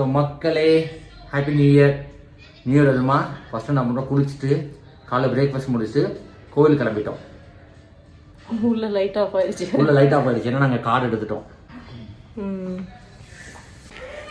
So மக்களே happy new year. New year அதுமா first நான் முன்னாடி குளிச்சுட்டு காலைல பிரேக்ஃபாஸ்ட் முடிச்சுட்டு கோவில் கிளம்பிட்டோம். உள்ள லைட் ஆஃப் ஆயிடுச்சு ஏன்னா நாங்கள் கார்டு எடுத்துட்டோம்.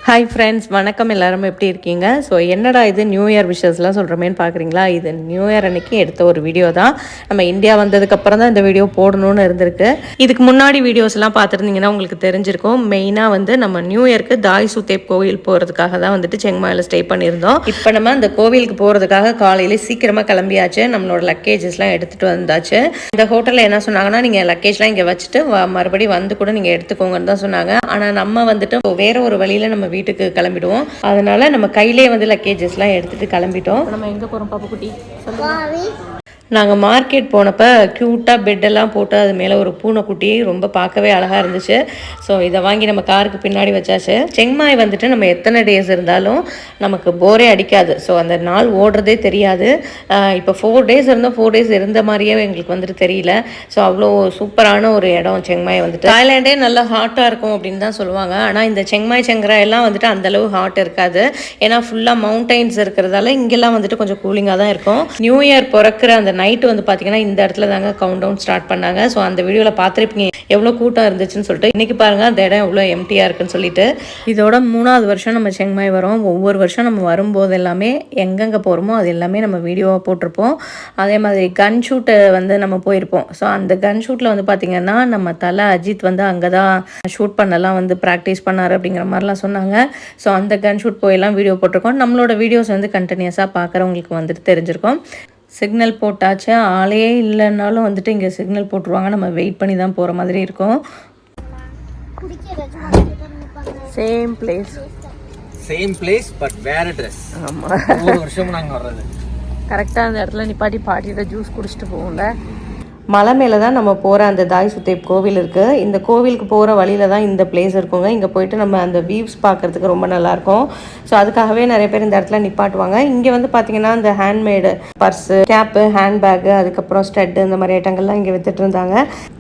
ஹாய் ஃப்ரெண்ட்ஸ், வணக்கம். எல்லாரும் எப்படி இருக்கீங்க? ஸோ என்னடா இது நியூ இயர் விஷஸ்லாம் சொல்கிறமேன்னு பார்க்குறீங்களா? இது நியூ இயர் அன்னைக்கு எடுத்த ஒரு வீடியோ தான். நம்ம இந்தியா வந்ததுக்கப்புறம் தான் இந்த வீடியோ போடணும்னு இருந்திருக்கு. இதுக்கு முன்னாடி வீடியோஸ்லாம் பார்த்துருந்தீங்கன்னா உங்களுக்கு தெரிஞ்சிருக்கும். மெயினாக வந்து நம்ம நியூ இயர்க்கு தாய் சுத்தேப் கோவில் போகிறதுக்காக தான் வந்துட்டு செங்மாயில் ஸ்டே பண்ணியிருந்தோம். இப்போ நம்ம அந்த கோவிலுக்கு போகிறதுக்காக காலையிலே சீக்கிரமாக கிளம்பியாச்சு. நம்மளோட லக்கேஜஸ்லாம் எடுத்துகிட்டு வந்தாச்சு. இந்த ஹோட்டலில் என்ன சொன்னாங்கன்னா, நீங்கள் லக்கேஜ்லாம் இங்கே வச்சுட்டு மறுபடியும் வந்து கூட நீங்கள் எடுத்துக்கோங்கன்னு தான் சொன்னாங்க. ஆனால் நம்ம வந்துட்டு வேற ஒரு வழியில் நம்ம வீட்டுக்கு கிளம்பிடுவோம். அதனால நம்ம கையிலே வந்து லக்கேஜஸ்லாம் எடுத்துட்டு கிளம்பிட்டோம். நம்ம எங்க போறோம் பாப்பு குட்டி? நாங்கள் மார்க்கெட் போனப்போ க்யூட்டாக பெட்டெல்லாம் போட்டு அது மேலே ஒரு பூனைக்குட்டி ரொம்ப பார்க்கவே அழகாக இருந்துச்சு. ஸோ இதை வாங்கி நம்ம காருக்கு பின்னாடி வச்சாச்சு. செங்மாய் வந்துட்டு நம்ம எத்தனை டேஸ் இருந்தாலும் நமக்கு போரே அடிக்காது. ஸோ அந்த நாள் ஓடுறதே தெரியாது. இப்போ 4 டேஸ் இருந்தோம், 4 டேஸ் இருந்த மாதிரியே எங்களுக்கு வந்துட்டு தெரியல. ஸோ அவ்வளோ சூப்பரான ஒரு இடம் செங்மாய் வந்துட்டு. தாய்லாண்டே நல்லா ஹாட்டாக இருக்கும் அப்படின்னு தான் சொல்லுவாங்க. ஆனால் இந்த செங்மாய் செங்கரா எல்லாம் வந்துட்டு அந்தளவு ஹாட் இருக்காது. ஏன்னா ஃபுல்லாக மவுண்டைன்ஸ் இருக்கிறதால இங்கெல்லாம் வந்துட்டு கொஞ்சம் கூலிங்காக தான் இருக்கும். நியூ இயர் பிறக்கிற அந்த நைட்டு வந்து பார்த்தீங்கன்னா இந்த இடத்துல தாங்க கவுண்ட் டவுன் ஸ்டார்ட் பண்ணாங்க. ஸோ அந்த வீடியோவில் பார்த்துருப்பீங்க எவ்வளோ கூட்டம் இருந்துச்சுன்னு சொல்லிட்டு. இன்றைக்கி பாருங்கள் அந்த இடம் எவ்வளோ எம்டியாக இருக்குன்னு சொல்லிட்டு. இதோட 3வது வருஷம் நம்ம செங்மாய் வரோம். ஒவ்வொரு வருஷம் நம்ம வரும்போது எல்லாமே எங்கெங்கே போகிறோமோ அது எல்லாமே நம்ம வீடியோவாக போட்டிருப்போம். அதே மாதிரி கன் ஷூட்டு வந்து நம்ம போயிருப்போம். ஸோ அந்த கன் ஷூட்டில் வந்து பார்த்திங்கன்னா நம்ம தலை அஜித் வந்து அங்கே தான் ஷூட் பண்ணலாம் வந்து ப்ராக்டிஸ் பண்ணார் அப்படிங்கிற மாதிரிலாம் சொன்னாங்க. ஸோ அந்த கன் ஷூட் போயெல்லாம் வீடியோ போட்டிருக்கோம். நம்மளோட வீடியோஸ் வந்து கண்டினியூஸாக பார்க்குறவங்களுக்கு வந்துட்டு தெரிஞ்சிருக்கும். சிக்னல் போட்டாச்சு. ஆளே இல்லைன்னாலும் வந்துட்டு இங்கே சிக்னல் போட்டுருவாங்க. நம்ம வெயிட் பண்ணி தான் போகிற மாதிரி இருக்கும். சேம் பிளேஸ் பட் வேற ட்ரெஸ். ஆமாம், ஒரு வருஷமும் நாங்கள் வர்றது கரெக்டாக அந்த இடத்துல நிப்பாட்டி பாட்டிகிட்ட ஜூஸ் குடிச்சிட்டு போவோம்ல. மலை மேலே தான் நம்ம போகிற அந்த தாய் சுத்தேப் கோவில் இருக்குது. இந்த கோவிலுக்கு போகிற வழியில் தான் இந்த பிளேஸ் இருக்குங்க. இங்கே போயிட்டு நம்ம அந்த வியூஸ் பார்க்குறதுக்கு ரொம்ப நல்லாயிருக்கும். ஸோ அதுக்காகவே நிறைய பேர் இந்த இடத்துல நிப்பாட்டுவாங்க. இங்கே வந்து பார்த்திங்கன்னா இந்த ஹேண்ட்மேடு பர்ஸு, கேப்பு, ஹேண்ட்பேக்கு, அதுக்கப்புறம் ஸ்டெட்டு, இந்த மாதிரி ஐட்டங்கள்லாம் இங்கே விற்றுட்டு இருந்தாங்க.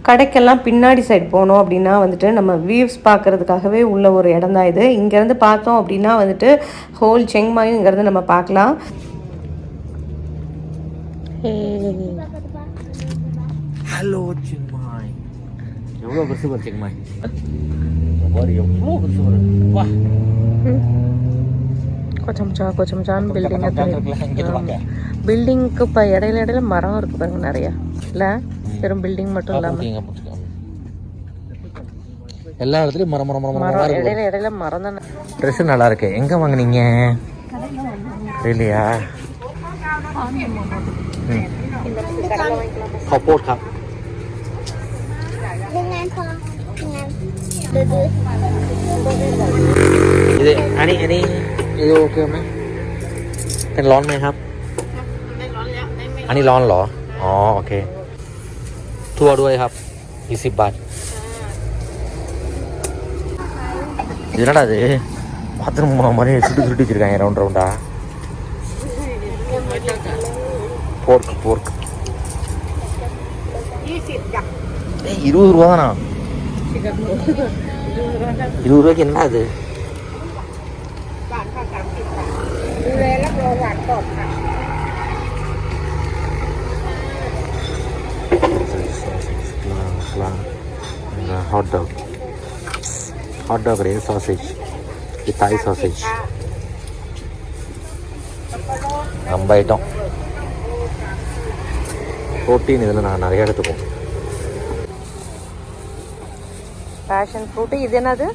கடைக்கெல்லாம் பின்னாடி சைடு போனோம் அப்படின்னா வந்துட்டு நம்ம வியூஸ் பார்க்குறதுக்காகவே உள்ள ஒரு இடம் தான் இது. இங்கேருந்து பார்த்தோம் அப்படின்னா வந்துட்டு ஹோல் செங்மாயும் இங்கேருந்து நம்ம பார்க்கலாம். ஹலோ செங்மாய், எவ்வளோ பெருசு பாரு செங்மாய், எவ்வளோ பெருசு பாரு. வா கொஞ்சம் பில்டிங்க்கு இப்போ இடையில மரம் இருக்கு பாருங்க நிறையா. இல்லை வெறும் பில்டிங் மட்டும் இல்லாமல் எல்லா இடத்துலையும் மரம் இடையில மரம் தானே. ட்ரெஸ் நல்லா இருக்கு. எங்கே வாங்கினீங்க? இல்லையா கப்போட்டா இதுอันนี้இதுโอเคไหมเป็นร้อนไหมครับอันนี้ร้อนเหรออ๋อโอเคทั่วด้วยครับ20 บาทஇது என்னடா இது பாத்ரூம் மாதிரி சுட்டு வச்சிருக்காங்க ரவுண்ட் ரவுண்டா. போர்க் 20 ரூபா தானா? 20 ரூபாய்க்கு என்ன அது? ஹாட் டாக் கிடையாது, சாசேஜ். இது தாய் சாசேஜ். நம்ம ஐட்டம் ப்ரோட்டீன் இதில் நான் நிறைய எடுத்துப்போம். Passion fruit. இது என்னது?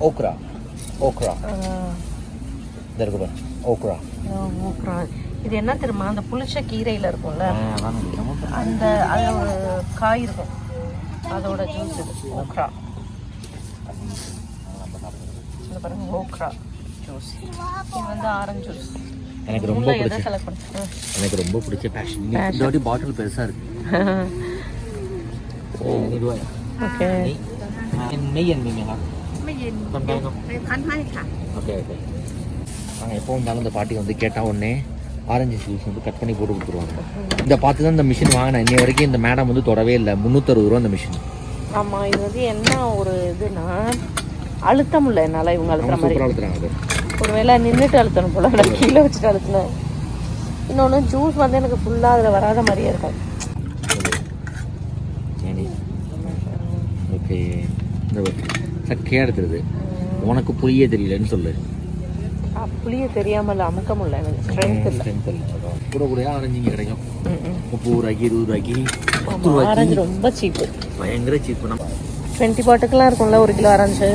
ஓக்ரா இது இருக்கு பாரு, ஓக்ரா. இது என்ன தெரியுமா? அந்த புளிச்ச கீரையில் இருக்கும்ல, அந்த அதில் ஒரு காய் இருக்கும், அதோட ஜூஸ் இது ஓக்ரா. இந்த பாருங்க ஓக்ரா ஜூஸ். இது வந்து ஆரஞ்சு ஜூஸ். எனக்கு ரொம்ப பிடிச்ச பேஷன். இந்த வாட்டி பாட்டில் பெருசாக இருக்கு. ஓகே.ไม่เย็นมีไหมครับไม่เย็นคั้นให้ค่ะஓகே நாங்கள் எப்போ வந்தாலும் இந்த பாட்டி வந்து கேட்டால் உடனே ஆரஞ்சு ஜூஸ் வந்து கட் பண்ணி போட்டு கொடுத்துருவாங்க. இந்த பார்த்து தான் இந்த மிஷின் வாங்கினேன். இன்னை வரைக்கும் இந்த மேடம் வந்து தொடவே இல்லை. 360 ரூபா இந்த மிஷின். ஆமாம், இது வந்து என்ன ஒரு இதுனா அழுத்த முடியல என்னால் இவங்க அழுத்துற மாதிரி. அழுத்துறாங்க. ஒரு வேளை நின்றுட்டு அழுத்தணும் போல, நான் கீழே வச்சுட்டு அழுத்தினேன். இன்னொன்று ஜூஸ் வந்து எனக்கு ஃபுல்லாக அதில் வராத மாதிரியே இருக்கும். ஓகே, சக்கையாக எடுத்துருது. உனக்கு புளியே தெரியலன்னு சொல்லு. புளியே தெரியாமல் அமுக்க முடியல, எனக்கு ஸ்ட்ரென்த் இல்லை. கூட கூட ஆரஞ்சு இங்கே கிடைக்கும். 30 ரூபாய்க்கு 20 ரூபாய்க்கு. ஆரஞ்சு ரொம்ப சீப்பு, பயங்கர சீப்பு. 20 பாட்டுக்கெல்லாம் இருக்கும்ல 1 கிலோ ஆரஞ்சு.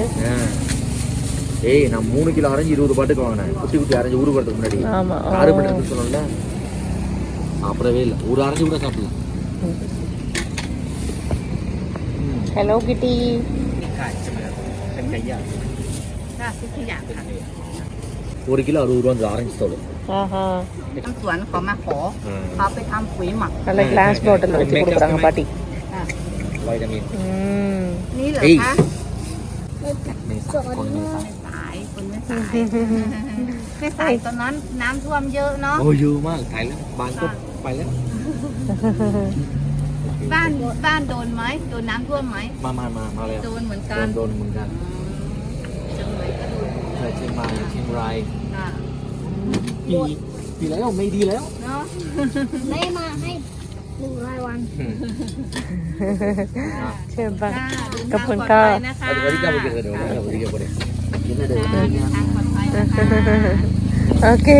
ஏய், நான் 3 கிலோ ஆரஞ்சு 20 பாட்டுக்கு வாங்கினேன். குட்டி குட்டி ஆரஞ்சு ஊருக்கு வரதுக்கு முன்னாடி 6 மணி நேரத்துக்கு சொன்னோம்ல, சாப்பிடவே இல்லை. ஒரு ஆரஞ்சு கூட சாப்பிடல. ஹலோ கிட்டி. ஒரு கிலோ 60 ரூபா அந்த ஆரஞ்சு தோல். நல்ல கிளாஸ் பாட்டில் வச்சு கொடுக்குறாங்க பாட்டி. Vitamin. cái sài của nó Nam Thuâm dơ nó. Ôi dơ mà, thải lắm, bạn có phải lắm. Ban đồn mấy, đồn Nam Thuâm mấy. Mà leo. Đồnเหมือนกัน đồnเหมือนกัน เชียงใหม่ก็โดน ใช่เชียงใหม่เชียงราย ดีแล้วไม่ดีแล้ว เนาะ ได้มาให้1 รายวัน เชิญบ้าง ขอบคุณค่ะนะคะ Tadi kamu kira dong, kamu kira boleh. Ini ada. ทางปลอดภัยนะคะ okay.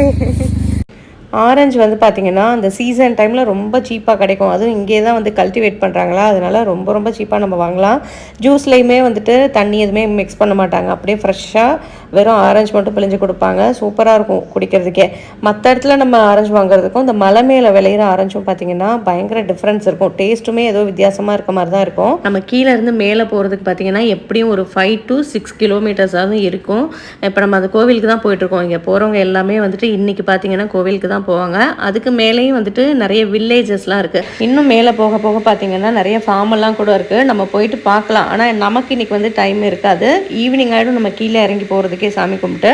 Orange வந்து பார்த்திங்கன்னா அந்த season டைமில் ரொம்ப சீப்பாக கிடைக்கும். அதுவும் இங்கே தான் வந்து கல்டிவேட் பண்ணுறாங்களா, அதனால ரொம்ப ரொம்ப சீப்பாக நம்ம வாங்கலாம். ஜூஸ்லேயுமே வந்துட்டு தண்ணி எதுவுமே மிக்ஸ் பண்ண மாட்டாங்க, அப்படியே ஃப்ரெஷ்ஷாக வெறும் ஆரஞ்சு மட்டும் பிழிஞ்சு கொடுப்பாங்க. சூப்பராக இருக்கும் குடிக்கிறதுக்கே. மற்ற இடத்துல நம்ம ஆரஞ்சு வாங்குறதுக்கும் இந்த மலை மேலே விளையிற ஆரஞ்சும் பார்த்திங்கன்னா பயங்கர டிஃப்ரென்ஸ் இருக்கும். டேஸ்ட்டுமே ஏதோ வித்தியாசமாக இருக்க மாதிரி தான் இருக்கும். நம்ம கீழே இருந்து மேலே போகிறதுக்கு பார்த்திங்கன்னா எப்படியும் ஒரு 5 to 6 கிலோமீட்டர்ஸாவது இருக்கும். இப்போ நம்ம அந்த கோவிலுக்கு தான் போயிட்டுருக்கோம். இங்கே போகிறவங்க எல்லாமே வந்துட்டு இன்றைக்கி பார்த்திங்கன்னா கோவிலுக்கு தான் போவாங்க. அதுக்கு மேலேயும் வந்துட்டு நிறைய வில்லேஜஸ்லாம் இருக்குது. இன்னும் மேலே போக போக பார்த்திங்கன்னா நிறைய ஃபார்மெல்லாம் கூட இருக்குது. நம்ம போயிட்டு பார்க்கலாம். ஆனால் நமக்கு இன்றைக்கி வந்து டைம் இருக்காது. ஈவினிங் ஆகிடும் நம்ம கீழே இறங்கி போகிறதுக்கே சாமி கும்பிட்டு.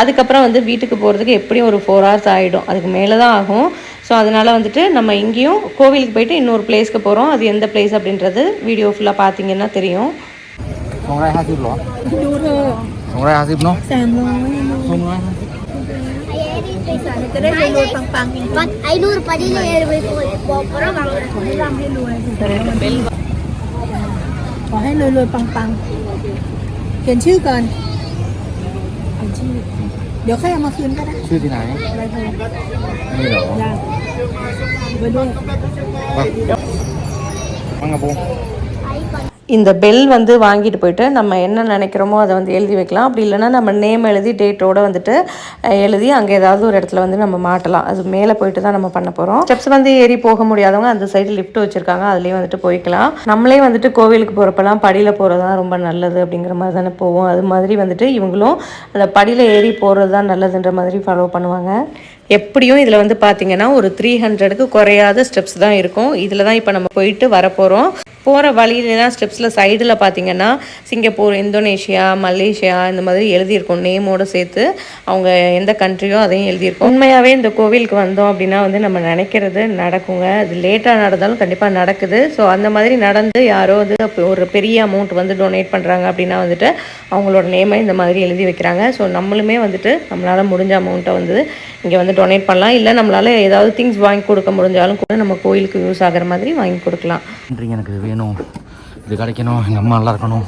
அதுக்கப்புறம் வந்து வீட்டுக்கு போகிறதுக்கு எப்படியும் ஒரு 4 hours ஆகிடும், அதுக்கு மேலே தான் ஆகும். ஸோ அதனால் வந்துட்டு நம்ம இங்கேயும் கோவிலுக்கு போயிட்டு இன்னொரு பிளேஸ்க்கு போகிறோம். அது எந்த பிளேஸ் அப்படின்றது வீடியோ ஃபுல்லாக பார்த்தீங்கன்னா தெரியும். 250 หรอ ดูเธอ 250เนาะ 300 จะได้รวยๆปังๆจริง 500 పదిบอกเราบางคนให้ร่ำให้รวยขอให้รวยๆปังๆเขียนชื่อก่อนเขียนชื่อเดี๋ยวค่อยเอามาคืนก็ได้ ชื่อที่ไหน ใบเตย นี่เหรอ ได้ไปด้วย வாங்க போ. இந்த பெல் வந்து வாங்கிட்டு போயிட்டு நம்ம என்ன நினைக்கிறோமோ அதை வந்து எழுதி வைக்கலாம். அப்படி இல்லைனா நம்ம நேம் எழுதி டேட்டோடு வந்துட்டு எழுதி அங்கே ஏதாவது ஒரு இடத்துல வந்து நம்ம மாட்டலாம். அது மேலே போயிட்டு தான் நம்ம பண்ண போகிறோம். ஸ்டெப்ஸ் வந்து ஏறி போக முடியாதவங்க அந்த சைடு லிஃப்ட் வச்சுருக்காங்க, அதுலேயும் வந்துட்டு போய்க்கலாம். நம்மளே வந்துட்டு கோவிலுக்கு போகிறப்பெல்லாம் படியில் போகிறது தான் ரொம்ப நல்லது அப்படிங்கிற மாதிரி தானே போவோம். அது மாதிரி வந்துட்டு இவங்களும் அந்த படியில் ஏறி போகிறது தான் நல்லதுன்ற மாதிரி ஃபாலோ பண்ணுவாங்க. எப்படியும் இதில் வந்து பார்த்திங்கன்னா ஒரு 300க்கு குறையாத ஸ்டெப்ஸ் தான் இருக்கும். இதில் தான் இப்போ நம்ம போயிட்டு வரப்போகிறோம். போகிற வழியிலலாம் ஸ்டெப்ஸில் சைடில் பார்த்திங்கன்னா சிங்கப்பூர், இந்தோனேஷியா, மலேசியா இந்த மாதிரி எழுதியிருக்கோம். நேமோடு சேர்த்து அவங்க எந்த கண்ட்ரியோ அதையும் எழுதியிருக்கோம். உண்மையாகவே இந்த கோவிலுக்கு வந்தோம் அப்படின்னா வந்து நம்ம நினைக்கிறது நடக்குங்க. அது லேட்டாக நடந்தாலும் கண்டிப்பாக நடக்குது. ஸோ அந்த மாதிரி நடந்து யாரோ வந்து ஒரு பெரிய அமௌண்ட் வந்து டொனேட் பண்ணுறாங்க அப்படின்னா வந்துட்டு அவங்களோட நேமை இந்த மாதிரி எழுதி வைக்கிறாங்க. ஸோ நம்மளுமே வந்துட்டு நம்மளால் முடிஞ்ச அமௌண்ட்டை வந்து இங்கே வந்து டொனேட் பண்ணலாம். இல்லை நம்மளால் ஏதாவது திங்ஸ் வாங்கி கொடுக்க முடிஞ்சாலும் கூட நம்ம கோயிலுக்கு யூஸ் ஆகிற மாதிரி வாங்கி கொடுக்கலாம். எனக்கு வேணும், இது கிடைக்கணும், எங்கள் அம்மா நல்லா இருக்கணும்,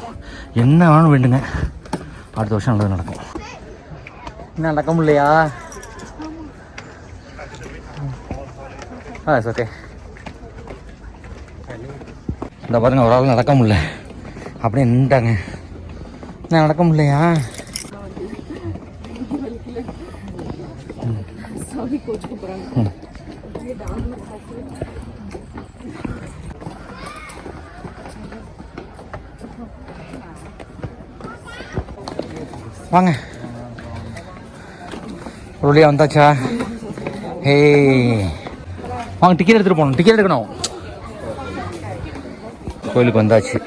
என்ன வேணும் வேண்டுங்க. அடுத்த வருஷம் நல்லது நடக்கும். என்ன நடக்க முடியலையா? ஓகே. இந்த பாருங்க, ஒரு ஆள் நடக்க முடியல, அப்படியே நின்றுட்டாங்க. என்ன நடக்க முடியலையா? வாங்க, ஒரு வழியாக வந்தாச்சா? ஹே வாங்க, டிக்கெட் எடுத்துகிட்டு போகணும். டிக்கெட் எடுக்கணும். கோயிலுக்கு வந்தாச்சு.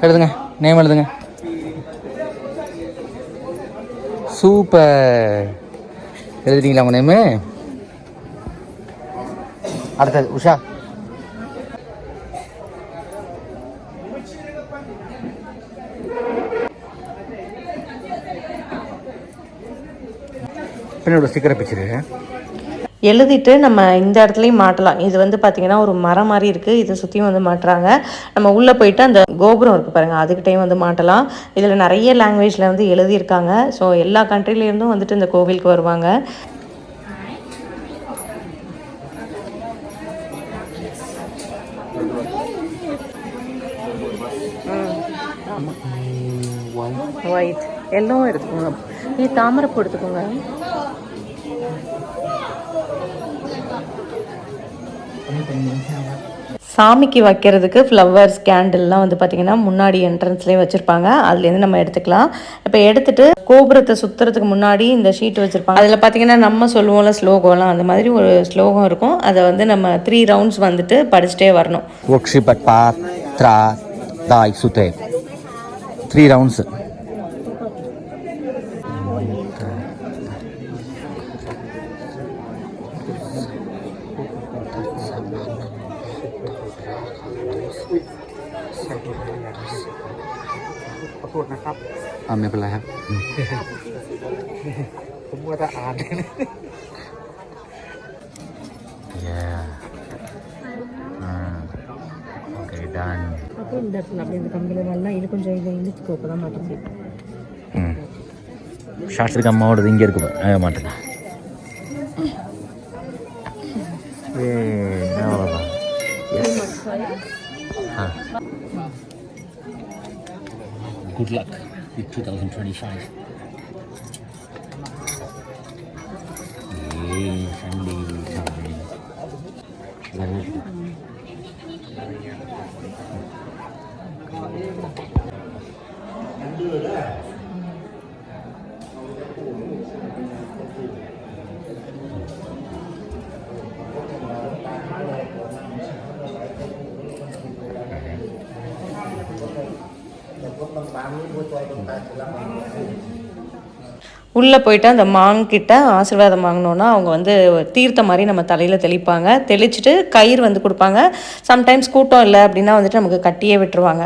எழுதுங்க, நேம் எழுதுங்க. சூப்பர். எழுதிட்டீங்களா உங்கள் நேமு? அடுத்தது உஷா. பின்னோட ஸ்டிக்கரை பிடிச்சிரு. எழுதிட்டு நம்ம இந்த இடத்துலையும் மாட்டலாம். இது வந்து பார்த்திங்கன்னா ஒரு மரம் மாதிரி இருக்குது, இதை சுற்றியும் வந்து மாட்டுறாங்க. நம்ம உள்ளே போயிட்டு அந்த கோபுரம் இருக்குது பாருங்கள், அதுக்கிட்டையும் வந்து மாட்டலாம். இதில் நிறைய லாங்குவேஜில் வந்து எழுதியிருக்காங்க. ஸோ எல்லா கண்ட்ரிலேருந்தும் வந்துட்டு இந்த கோவிலுக்கு வருவாங்க. ஒயிட் எல்லோ எடுத்துக்கோங்க, இது தாமரைப்பூ எடுத்துக்கோங்க. சாமிக்கு வைக்கிறதுக்கு ஃப்ளவர்ஸ் கேண்டில்லாம் வந்து பார்த்திங்கன்னா முன்னாடி என்ட்ரன்ஸ்லேயே வச்சுருப்பாங்க, அதுலேருந்து நம்ம எடுத்துக்கலாம். இப்போ எடுத்துகிட்டு கோபுரத்தை சுற்றுறதுக்கு முன்னாடி இந்த ஷீட் வச்சுருப்பாங்க. அதில் பார்த்திங்கன்னா நம்ம சொல்லுவோம்ல ஸ்லோகம்லாம், அந்த மாதிரி ஒரு ஸ்லோகம் இருக்கும். அதை வந்து நம்ம 3 ரவுண்ட்ஸ் வந்துட்டு படிச்சுட்டே வரணும். 3 ரவுண்ட்ஸ்.ไม่เป็นไรครับผมว่าจะอ่านஓகே டன். அப்புறம் இந்த இடத்துல அப்படி இந்த கம்பியில் நல்லா இது கொஞ்சம் இதை இழுத்துக்கோ, அப்போ தான் மாட்டேங்குது. ஷார்ட்ஸுக்கு அம்மாவோடது இங்கே இருக்கு மாட்டேங்க. அவ்வளோதான். Good luck with 2025. Sunday. உள்ளே போயிட்டு அந்த மாங்கிட்ட ஆசீர்வாதம் வாங்கினோன்னா அவங்க வந்து தீர்த்த மாதிரி நம்ம தலையில் தெளிப்பாங்க. தெளிச்சுட்டு கயிறு வந்து கொடுப்பாங்க. சம்டைம்ஸ் கூட்டம் இல்லை அப்படின்னா வந்துட்டு நமக்கு கட்டியே விட்டுருவாங்க.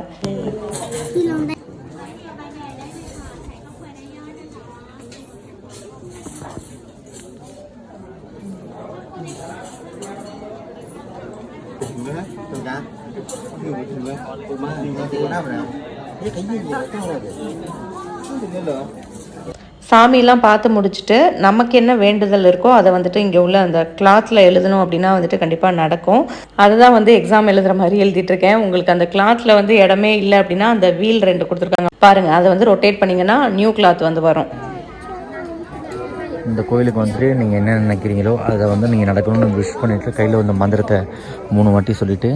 சாமியெல்லாம் பார்த்து முடிச்சுட்டு நமக்கு என்ன வேண்டுதல் இருக்கோ அதை வந்துட்டு இங்கே உள்ள அந்த கிளாத்தில் எழுதணும் அப்படின்னா வந்துட்டு கண்டிப்பாக நடக்கும். அதை தான் வந்து எக்ஸாம் எழுதுகிற மாதிரி எழுதிட்டுருக்கேன். உங்களுக்கு அந்த கிளாத்தில் வந்து இடமே இல்லை அப்படின்னா அந்த வீல் 2 கொடுத்துருக்காங்க பாருங்கள், அதை வந்து ரொட்டேட் பண்ணிங்கன்னா நியூ கிளாத் வந்து வரும். இந்த கோயிலுக்கு வந்துட்டு நீங்கள் என்ன நினைக்கிறீங்களோ அதை வந்து நீங்கள் நடக்கணும்னு விஷ் பண்ணிவிட்டு கையில் வந்து மந்திரத்தை 3 வாட்டி சொல்லிவிட்டு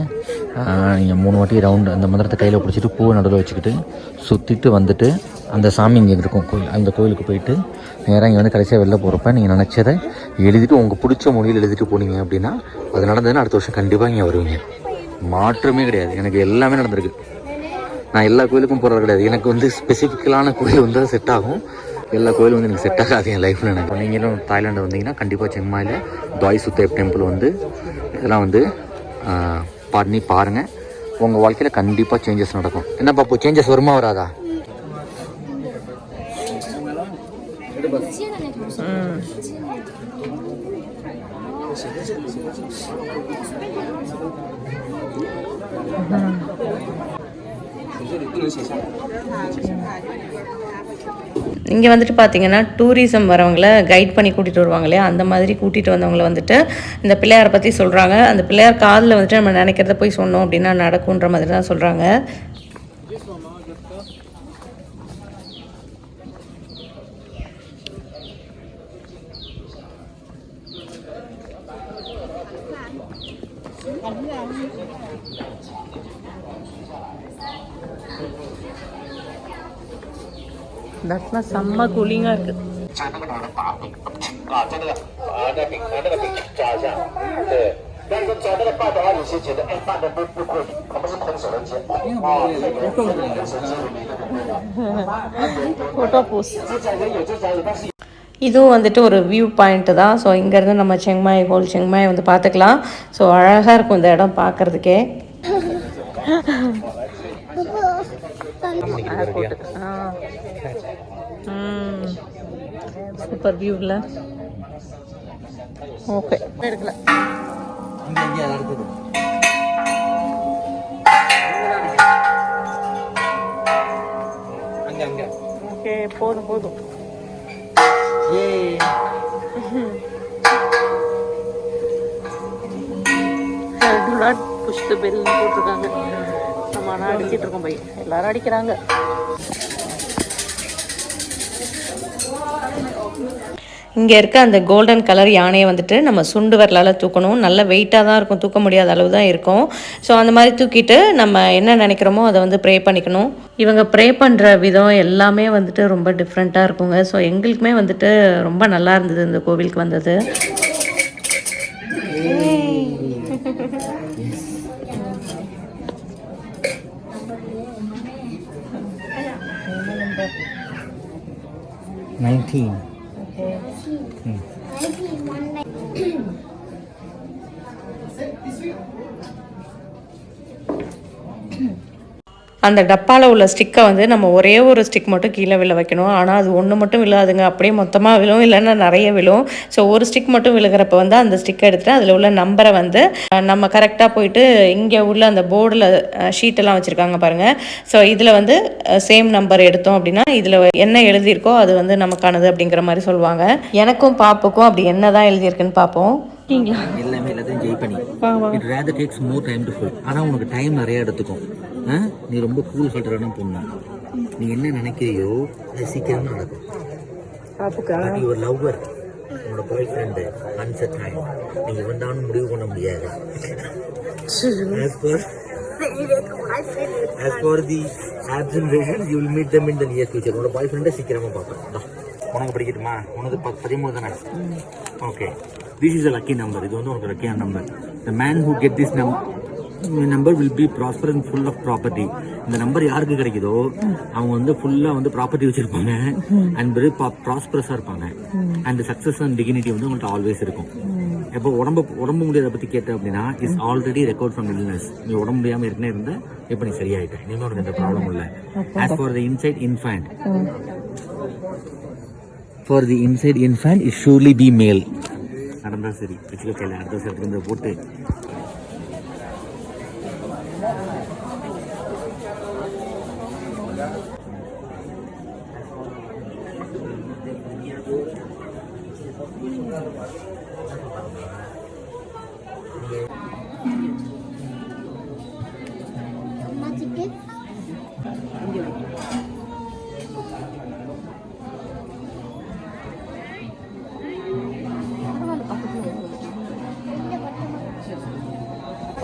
நீங்கள் 3 வாட்டி ரவுண்டு அந்த மந்திரத்தை கையில் பிடிச்சிட்டு பூவை நடுவில் வச்சுக்கிட்டு சுற்றிட்டு வந்துட்டு அந்த சாமி இங்கே இருக்கும் கோயில், அந்த கோயிலுக்கு போயிட்டு நேராக இங்கே வந்து கடைசியாக வெளில போகிறப்ப நீங்கள் நினச்சதை எழுதிட்டு உங்கள் பிடிச்ச மொழியில் எழுதிட்டு போனீங்க அப்படின்னா அது நடந்ததுன்னா அடுத்த வருஷம் கண்டிப்பாக இங்கே வருவீங்க. மாற்றமே கிடையாது. எனக்கு எல்லாமே நடந்திருக்கு. நான் எல்லா கோயிலுக்கும் போகிறது கிடையாது. எனக்கு வந்து ஸ்பெசிஃபிக்கலான கோயில் வந்து செட் ஆகும். எல்லா கோயிலும் வந்து எனக்கு செட் ஆகாது என் லைஃப்பில். எனக்கு நீங்களும் தாய்லாண்டு வந்தீங்கன்னா கண்டிப்பாக செங்மாயில் துவாய் சுத்தேப் டெம்பிள் வந்து இதெல்லாம் வந்து பண்ணி பாருங்கள். உங்கள் வாழ்க்கையில் கண்டிப்பாக சேஞ்சஸ் நடக்கும். என்ன பாப்போ, சேஞ்சஸ் வருமா வராதா? இங்கே வந்துட்டு பார்த்தீங்கன்னா டூரிசம் வரவங்களை கைட் பண்ணி கூட்டிகிட்டு வருவாங்க இல்லையா, அந்த மாதிரி கூட்டிகிட்டு வந்தவங்களை வந்துட்டு இந்த பிள்ளையாரை பற்றி சொல்கிறாங்க. அந்த பிள்ளையார் காதில் வந்துட்டு நம்ம நினைக்கிறத போய் சொன்னோம் அப்படின்னா நடக்குன்ற மாதிரி தான் சொல்கிறாங்க. தட்னா செம்ம கூலிங்காக இருக்குது. ஃபோட்டோ போஸ் இதுவும் வந்துட்டு ஒரு வியூ பாயிண்ட்டு தான். ஸோ இங்கேருந்து நம்ம செங்மாய் ஹோல் செங்மாய் வந்து பார்த்துக்கலாம். ஸோ அழகாக இருக்கும் இந்த இடம் பார்க்குறதுக்கே. சூப்பர் வியூவில் ஓகே எடுக்கல. இங்கே அதை அடுத்தது அங்கே ஓகே போதும். Do not push the bell போட்டிருக்காங்க. நம்ம ஆனால் அடிச்சிட்டு இருக்கோம் பை, எல்லாரும் அடிக்கிறாங்க. இங்கே இருக்க அந்த கோல்டன் கலர் யானையை வந்துட்டு நம்ம சுண்டு வரலால் தூக்கணும். நல்ல வெயிட்டாக தான் இருக்கும், தூக்க முடியாத அளவு தான் இருக்கும். ஸோ அந்த மாதிரி தூக்கிட்டு நம்ம என்ன நினைக்கிறோமோ அதை வந்து ப்ரே பண்ணிக்கணும். இவங்க ப்ரே பண்ணுற விதம் எல்லாமே வந்துட்டு ரொம்ப டிஃப்ரெண்ட்டாக இருக்குங்க. ஸோ எங்களுக்குமே வந்துட்டு ரொம்ப நல்லா இருந்தது இந்த கோவிலுக்கு வந்தது. அந்த டப்பாவில் உள்ள ஸ்டிக்கை வந்து நம்ம ஒரே ஒரு ஸ்டிக் மட்டும் கீழே விழ வைக்கணும். ஆனால் அது ஒன்று மட்டும் விழாதுங்க, அப்படியே மொத்தமாக விழும், இல்லைன்னா நிறைய விழும். ஸோ ஒரு ஸ்டிக் மட்டும் விழுகிறப்ப வந்து அந்த ஸ்டிக்கை எடுத்துகிட்டு அதில் உள்ள நம்பரை வந்து நம்ம கரெக்டாக போயிட்டு இங்கே உள்ள அந்த போர்டில் ஷீட்டெல்லாம் வச்சுருக்காங்க பாருங்கள். ஸோ இதில் வந்து சேம் நம்பர் எடுத்தோம் அப்படின்னா இதில் என்ன எழுதியிருக்கோ அது வந்து நமக்கானது அப்படிங்கிற மாதிரி சொல்லுவாங்க. எனக்கும் பாப்புக்கும் அப்படி என்ன தான் எழுதியிருக்குன்னு பார்ப்போம். எல்லாமே எல்லாத்தையும் ஜெய் பண்ணி it rather tax more time to full. ஆனால் உனக்கு டைம் நிறைய எடுத்துக்கும். நீ ரொம்ப கூல் ஃபில்டரான பொண்ணு, நீ என்ன நினைக்கிறியோ அது சீக்கிரமா நடக்கும். பட் யுவர் லவ்வர், உன்னோட பாய் ஃப்ரெண்டு அன்சர்டைன், நீ இவன் தான் முடிவு பண்ண முடியாது. As for the absent vision, you will meet them in the near future. உன்னோட பாய் ஃப்ரெண்டை சீக்கிரமா பார்ப்பேன். உனக்கு படிக்கட்டுமா? உனக்கு 13 தானே? Okay, this is a lucky number. இது வந்து உனக்கு லக்கியான number. The man who get this number will be prosper and full of property. இந்த நம்பர் யாருக்கு கிடைக்குதோ அவங்க வந்து ஃபுல்லா வந்து ப்ராப்பர்ட்டி வச்சிருப்பாங்க அண்ட் வெரி ப்ராஸ்பரஸா இருப்பாங்க. அண்ட் சக்சஸ் அண்ட் டிகினிட்டி வந்து உங்கள்கிட்ட ஆல்வேஸ் இருக்கும். எப்போ உடம்பு முடியாத பத்தி கேட்ட அப்படின்னா is already record from illness. நீ உடம்பு முடியாம ஏற்கனவே இருந்த, இப்போ நீ சரியாயிட்ட, இனிமே உனக்கு எந்த ப்ராப்ளம் இல்லை. As for the inside infant, for the inside infant is surely be male. நடந்தா சரி, வச்சுக்க கையில் அடுத்த சட்டத்தை போட்டு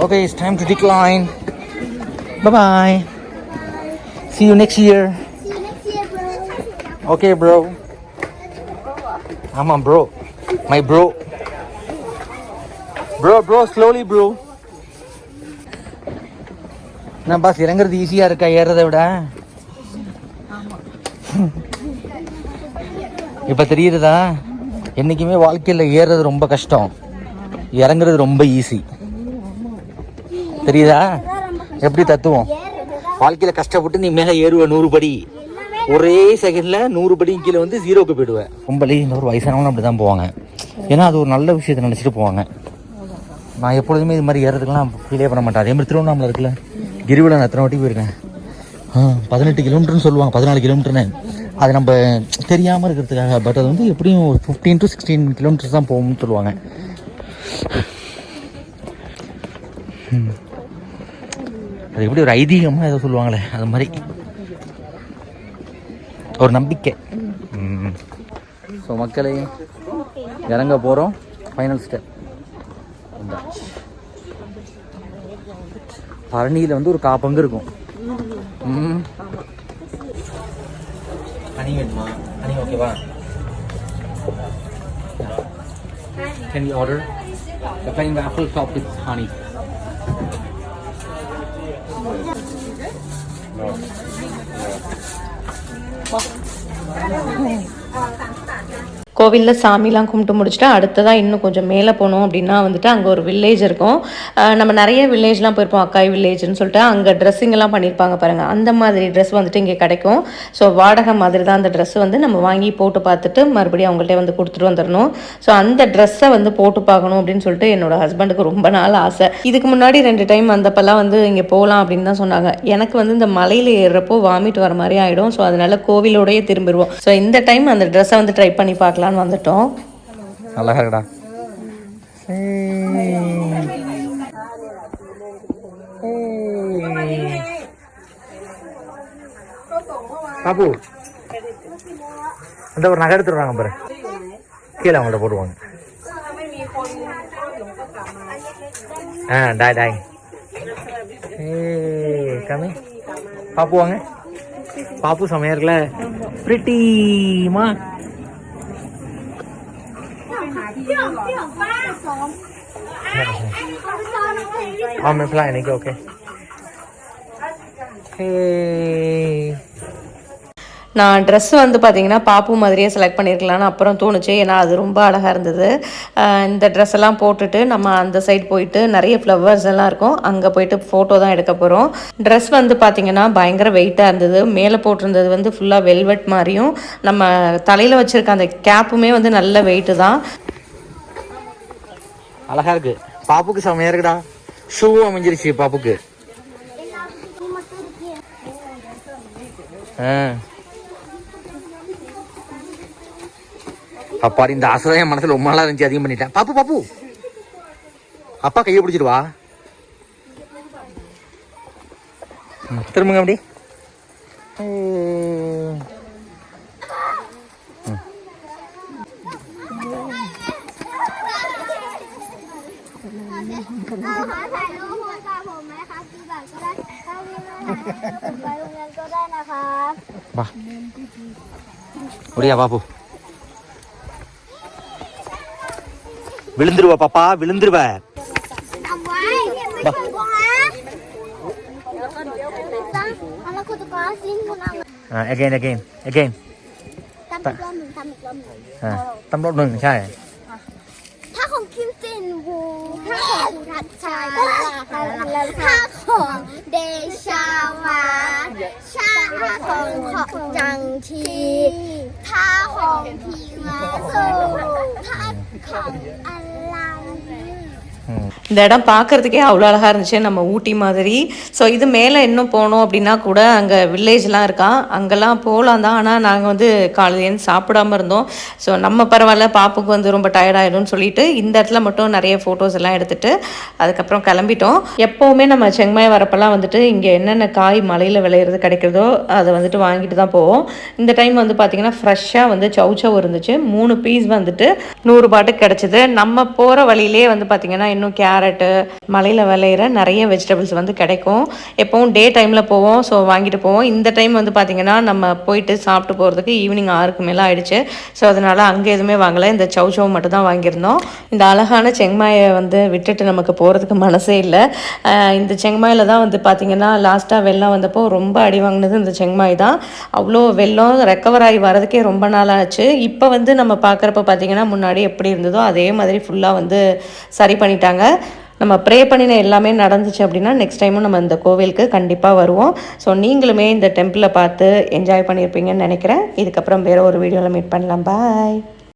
Okay, it's time to decline. Bye-bye. See you next year. See you next year, bro. Okay, bro. I'm on bro. My bro. Bro, slowly, bro. நான் pass இறங்குறது ஈஸியாக இருக்கா ஏறதை விட? இப்போ தெரியுறதா? என்றைக்குமே வாழ்க்கையில் ஏறுறது ரொம்ப கஷ்டம், இறங்குறது ரொம்ப ஈஸி. தெரியுதா எப்படி தத்துவம்? வாழ்க்கையில் கஷ்டப்பட்டு நீ மேலே ஏறுவ 100 படி, ஒரே செகண்டில் 100 படி கீழே வந்து 0க்கு போயிடுவேன். ரொம்பலே இந்த ஒரு வயசானவங்களும் அப்படி தான் போவாங்க. ஏன்னா அது ஒரு நல்ல விஷயத்தை நினச்சிட்டு போவாங்க. நான் எப்பொழுதுமே இது மாதிரி ஏறதுக்கெல்லாம் ஃபீலே பண்ண மாட்டேன். அதே மாதிரி திருவண்ணாமலை இருக்குல்ல, கிரிவலம் நான் எத்தனை வாட்டி போயிருக்கேன். 18 கிலோமீட்டர்னு சொல்லுவாங்க, 14 கிலோமீட்டர்னு. அது நம்ம தெரியாமல் இருக்கிறதுக்காக. பட் அது வந்து எப்படியும் 15 to 16 கிலோமீட்டர்ஸ் தான் போகும்னு சொல்லுவாங்க. அது எப்படி ஒரு ஐதீகமாக ஏதோ சொல்லுவாங்களே, அது மாதிரி ஒரு நம்பிக்கை. ஸோ மக்களே இறங்க போகிறோம். ஃபைனல் ஸ்டெப் பழனியில் வந்து ஒரு காப்பங்கு இருக்கும். ஹனி வேணுமா? ஹனி ஓகேவா? Can we order the plain waffle top with honey? கோவிலில் சாமிலாம் கும்பிட்டு முடிச்சுட்டு அடுத்ததாக இன்னும் கொஞ்சம் மேலே போனோம் அப்படின்னா வந்துட்டு அங்கே ஒரு வில்லேஜ் இருக்கும். நம்ம நிறைய வில்லேஜ்லாம் போயிருப்போம், அக்காய் வில்லேஜ்னு சொல்லிட்டு. அங்கே ட்ரெஸ்ஸிங்கெல்லாம் பண்ணியிருப்பாங்க பாருங்கள், அந்த மாதிரி ட்ரெஸ் வந்துட்டு இங்கே கிடைக்கும். ஸோ வாடகை மாதிரி தான் அந்த ட்ரெஸ்ஸு வந்து நம்ம வாங்கி போட்டு பார்த்துட்டு மறுபடியும் அவங்கள்ட்ட வந்து கொடுத்துட்டு வந்துடணும். ஸோ அந்த ட்ரெஸ்ஸை வந்து போட்டு பார்க்கணும் அப்படின்னு சொல்லிட்டு என்னோட ஹஸ்பண்டுக்கு ரொம்ப நாள் ஆசை. இதுக்கு முன்னாடி 2 டைம் வந்தப்பெல்லாம் வந்து இங்கே போகலாம் அப்படின்னு தான் சொன்னாங்க. எனக்கு வந்து இந்த மலையில் ஏறுறப்போ வாமிட் வர மாதிரி ஆகிடும். ஸோ அதனால கோவிலோடையே திரும்பிடுவோம். ஸோ இந்த டைம் அந்த ட்ரெஸ்ஸை வந்து ட்ரை பண்ணி பார்க்கலான்னு வந்துட்டோம். நல்லா இருக்குடா. பாப்பு அந்த ஒரு நகை எடுத்துருவாங்க பாரு, கீழே அவங்கள்ட்ட போடுவாங்க. டாய் டாய் கம்மி பாப்பு வாங்க. பாப்பு செமையா இருக்குல்ல, பிரிட்டிமா. मैं फ्लाई नहीं क्या ओके. நான் ட்ரெஸ்ஸு வந்து பார்த்திங்கன்னா பாப்பு மாதிரியே செலக்ட் பண்ணியிருக்கலான்னு அப்புறம் தோணுச்சு. ஏன்னா அது ரொம்ப அழகாக இருந்தது. இந்த ட்ரெஸ் எல்லாம் போட்டுட்டு நம்ம அந்த சைடு போயிட்டு நிறைய ஃப்ளவர்ஸ் எல்லாம் இருக்கும், அங்கே போயிட்டு ஃபோட்டோ தான் எடுக்க போகிறோம். ட்ரெஸ் வந்து பார்த்திங்கன்னா பயங்கர வெயிட்டாக இருந்தது. மேலே போட்டிருந்தது வந்து ஃபுல்லாக வெல்வெட் மாதிரியும், நம்ம தலையில் வச்சுருக்க அந்த கேப்புமே வந்து நல்ல வெயிட்டு தான். அழகா இருக்கு. பாப்புக்கு செமையா இருக்குடா. ஷூ அமைஞ்சிருச்சு பாப்புக்கு. அப்பாடி இந்த ஆசை என் மனசுல ரொம்ப நாளா இருந்துச்சு, அதிகம் பண்ணிட்டேன். பாப்பு பாப்பு அப்பா கையை பிடிச்சிருவா. திரும்புங்க அப்படி. வா முடியா பாப்பு. விழுந்துருவா பாப்பா, விழுந்துருவ. again again again. tâm đốt đừngใช่ ถ้าของคิมจินวูถ้าของภูทัศน์ชัยถ้าของเดชาวาถ้าของจังทีถ้าของพีมาสุถ้าของอลัน இந்த இடம் பார்க்குறதுக்கே அவ்வளோ அழகாக இருந்துச்சு, நம்ம ஊட்டி மாதிரி. ஸோ இது மேலே இன்னும் போனோம் அப்படின்னா கூட அங்கே வில்லேஜ்லாம் இருக்கான், அங்கெல்லாம் போகலாம் தான். ஆனால் நாங்கள் வந்து காலையிலேருந்து சாப்பிடாமல் இருந்தோம். ஸோ நம்ம பரவாயில்ல, பாப்புக்கு வந்து ரொம்ப டயர்டாயிடும்னு சொல்லிட்டு இந்த இடத்துல மட்டும் நிறைய ஃபோட்டோஸ் எல்லாம் எடுத்துகிட்டு அதுக்கப்புறம் கிளம்பிட்டோம். எப்போவுமே நம்ம செங்மாய் வரப்பெல்லாம் வந்துட்டு இங்கே என்னென்ன காய் மலையில் விளையிறது கிடைக்கிறதோ அதை வந்துட்டு வாங்கிட்டு தான் போவோம். இந்த டைம் வந்து பார்த்திங்கன்னா ஃப்ரெஷ்ஷாக வந்து சௌச்சவ் இருந்துச்சு. 3 பீஸ் வந்துட்டு 100 ரூபாய்க்கு கிடச்சிது. நம்ம போகிற வழியிலே வந்து பார்த்திங்கன்னா இன்னும் கேரட்டு, மலையில் விளையிற நிறைய வெஜிடபிள்ஸ் வந்து கிடைக்கும். எப்போவும் டே டைமில் போவோம், ஸோ வாங்கிட்டு போவோம். இந்த டைம் வந்து பார்த்திங்கன்னா நம்ம போயிட்டு சாப்பிட்டு போகிறதுக்கு ஈவினிங் 6க்கு மேலே ஆயிடுச்சு. ஸோ அதனால் அங்கே எதுவுமே வாங்கலை, இந்த சௌச்சவ் மட்டும் தான் வாங்கியிருந்தோம். இந்த அழகான செங்மாயை வந்து விட்டுட்டு நமக்கு போகிறதுக்கு மனசே இல்லை. இந்த செங்மாயில் தான் வந்து பார்த்திங்கன்னா லாஸ்ட்டாக வெள்ளம் வந்தப்போ ரொம்ப அடி வாங்கினது இந்த செங்மாய் தான். அவ்வளோ வெள்ளம் ரெக்கவர் ஆகி வரதுக்கே ரொம்ப நாள் ஆச்சு. இப்போ வந்து நம்ம பார்க்குறப்ப பார்த்திங்கன்னா முன்னாடி எப்படி இருந்ததோ அதே மாதிரி ஃபுல்லாக வந்து சரி பண்ணிட்டாங்க. நம்ம ப்ரே பண்ணின எல்லாமே நடந்துச்சு அப்படின்னா நெக்ஸ்ட் டைமும் நம்ம இந்த கோவிலுக்கு கண்டிப்பாக வருவோம். ஸோ நீங்களுமே இந்த டெம்பிளை பார்த்து என்ஜாய் பண்ணியிருப்பீங்கன்னு நினைக்கிறேன். இதுக்கப்புறம் வேறு ஒரு வீடியோவில் மீட் பண்ணலாம். பாய்.